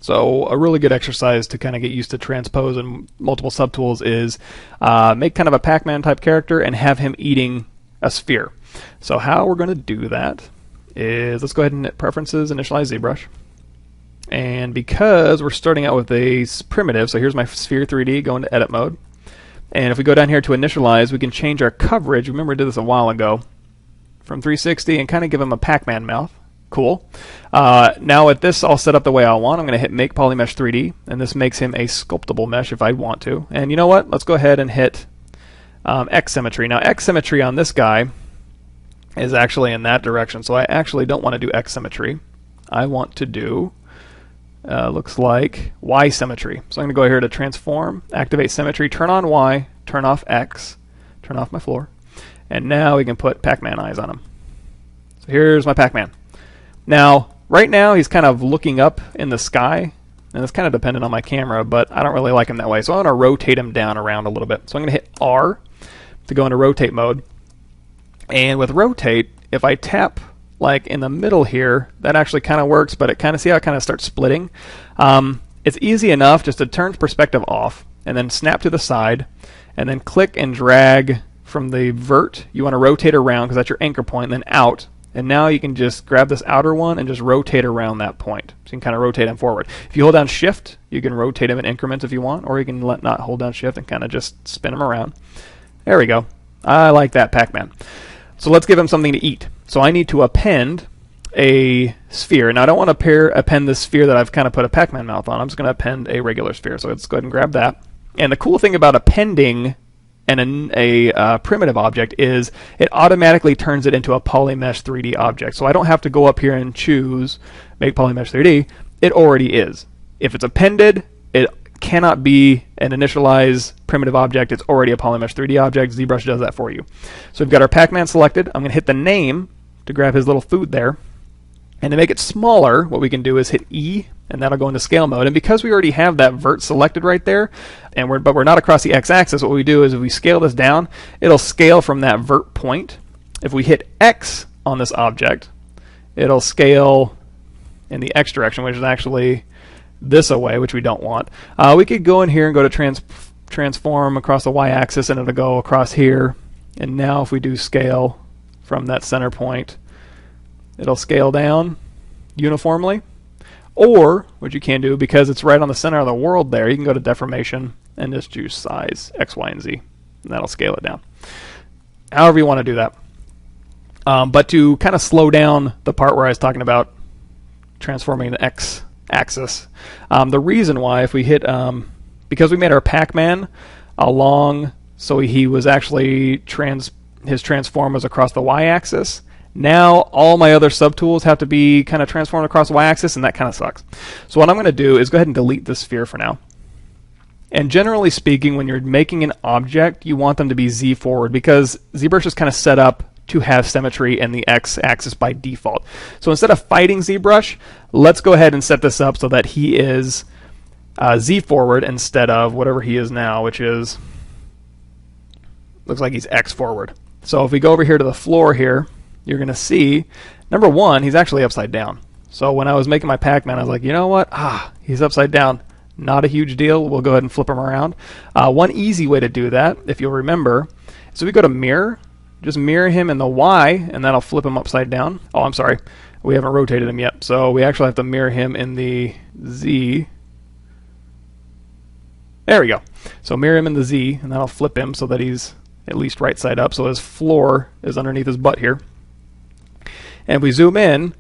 So a really good exercise to kind of get used to transpose and multiple subtools is make kind of a Pac-Man type character and have him eating a sphere. So how we're going to do that is, let's go ahead and hit Preferences, Initialize ZBrush. And because we're starting out with a primitive, so here's my sphere 3D, go into Edit Mode. And if we go down here to Initialize, we can change our coverage. Remember I did this a while ago. From 360 and kind of give him a Pac-Man mouth. Cool. Now with this all set up the way I want, I'm going to hit Make Polymesh 3D, and this makes him a sculptable mesh if I want to. And you know what? Let's go ahead and hit X Symmetry. Now X Symmetry on this guy is actually in that direction, so I actually don't want to do X Symmetry. I want to do, looks like, Y Symmetry. So I'm going to go here to Transform, Activate Symmetry, turn on Y, turn off X, turn off my floor, and now we can put Pac-Man eyes on him. So here's my Pac-Man. Now, right now he's kind of looking up in the sky, and it's kind of dependent on my camera, but I don't really like him that way, so I'm going to rotate him down around a little bit. So I'm going to hit R to go into rotate mode, and with rotate, if I tap like in the middle here, that actually kind of works, but it kind of, see how it kind of starts splitting? It's easy enough just to turn perspective off, and then snap to the side, and then click and drag from the vert. You want to rotate around because that's your anchor point, and then out. And now you can just grab this outer one and just rotate around that point. So you can kind of rotate him forward. If you hold down Shift, you can rotate him in increments if you want, or you can not hold down Shift and kind of just spin him around. There we go. I like that Pac-Man. So let's give him something to eat. So I need to append a sphere. Now I don't want to append the sphere that I've kind of put a Pac-Man mouth on. I'm just going to append a regular sphere. So let's go ahead and grab that. And the cool thing about appending a primitive object is it automatically turns it into a Polymesh 3D object. So I don't have to go up here and choose Make Polymesh 3D. It already is. If it's appended, it cannot be an initialize primitive object. It's already a Polymesh 3D object. ZBrush does that for you. So we've got our Pac-Man selected. I'm going to hit the name to grab his little food there. And to make it smaller, what we can do is hit E, and that'll go into scale mode. And because we already have that vert selected right there, but we're not across the x-axis, what we do is if we scale this down, it'll scale from that vert point. If we hit X on this object, it'll scale in the X direction, which is actually this away, which we don't want. We could go in here and go to transform across the y-axis, and it'll go across here. And now if we do scale from that center point, it'll scale down uniformly. Or, what you can do, because it's right on the center of the world there, you can go to deformation and just choose size X, Y, and Z. And that'll scale it down. However you want to do that. But to kind of slow down the part where I was talking about transforming the X axis, the reason why, if we hit, because we made our Pac-Man along, so he was actually, his transform was across the Y axis. Now all my other subtools have to be kind of transformed across the y-axis, and that kind of sucks. So what I'm going to do is go ahead and delete this sphere for now. And generally speaking, when you're making an object, you want them to be Z forward, because ZBrush is kind of set up to have symmetry in the x-axis by default. So instead of fighting ZBrush, let's go ahead and set this up so that he is Z forward instead of whatever he is now, which is, looks like he's X forward. So if we go over here to the floor here, you're going to see, number one, he's actually upside down. So when I was making my Pac-Man, I was like, you know what? He's upside down. Not a huge deal. We'll go ahead and flip him around. One easy way to do that, if you'll remember, so we go to Mirror, just mirror him in the Y, and that'll flip him upside down. Oh, I'm sorry. We haven't rotated him yet. So we actually have to mirror him in the Z. There we go. So mirror him in the Z, and that'll flip him so that he's at least right side up. So his floor is underneath his butt here. And if we zoom in,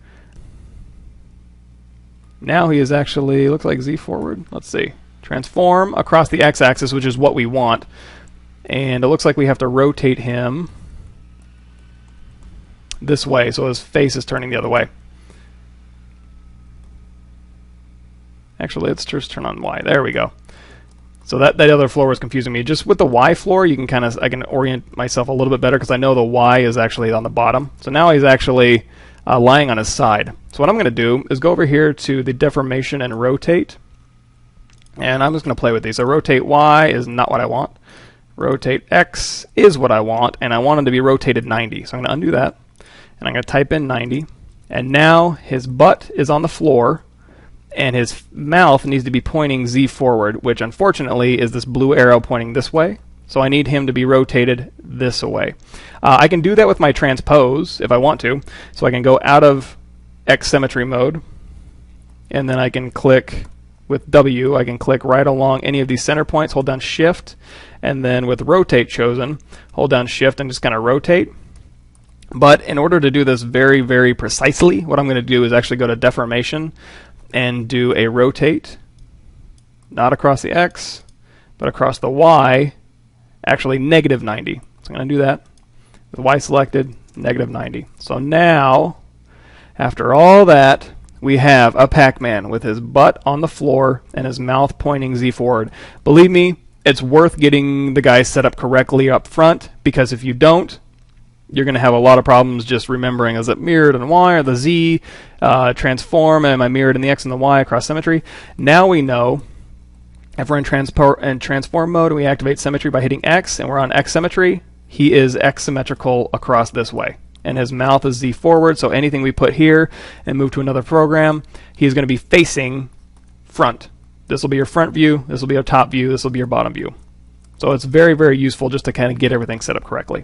now he is actually, looks like Z forward. Let's see. Transform across the x-axis, which is what we want. And it looks like we have to rotate him this way, so his face is turning the other way. Actually, let's just turn on Y. There we go. So that other floor was confusing me. Just with the Y floor, you can I can orient myself a little bit better because I know the Y is actually on the bottom. So now he's actually lying on his side. So what I'm going to do is go over here to the deformation and rotate. And I'm just going to play with these. So rotate Y is not what I want. Rotate X is what I want, and I want him to be rotated 90. So I'm going to undo that, and I'm going to type in 90. And now his butt is on the floor, and his mouth needs to be pointing Z forward, which unfortunately is this blue arrow pointing this way. So I need him to be rotated this way. I can do that with my transpose if I want to. So I can go out of X symmetry mode, and then I can click with W. I can click right along any of these center points, hold down Shift, and then with rotate chosen, hold down Shift and just kind of rotate. But in order to do this very, very precisely, what I'm going to do is actually go to deformation and do a rotate, not across the X, but across the Y, actually negative 90. So I'm going to do that with Y selected, negative 90. So now, after all that, we have a Pac-Man with his butt on the floor and his mouth pointing Z forward. Believe me, it's worth getting the guy set up correctly up front, because if you don't, you're going to have a lot of problems just remembering, is it mirrored in Y or the Z, transform, am I mirrored in the X and the Y across symmetry? Now we know if we're in transform mode and we activate symmetry by hitting X and we're on X symmetry, he is X symmetrical across this way. And his mouth is Z forward, so anything we put here and move to another program, he's going to be facing front. This will be your front view, this will be your top view, this will be your bottom view. So it's very, very useful just to kind of get everything set up correctly.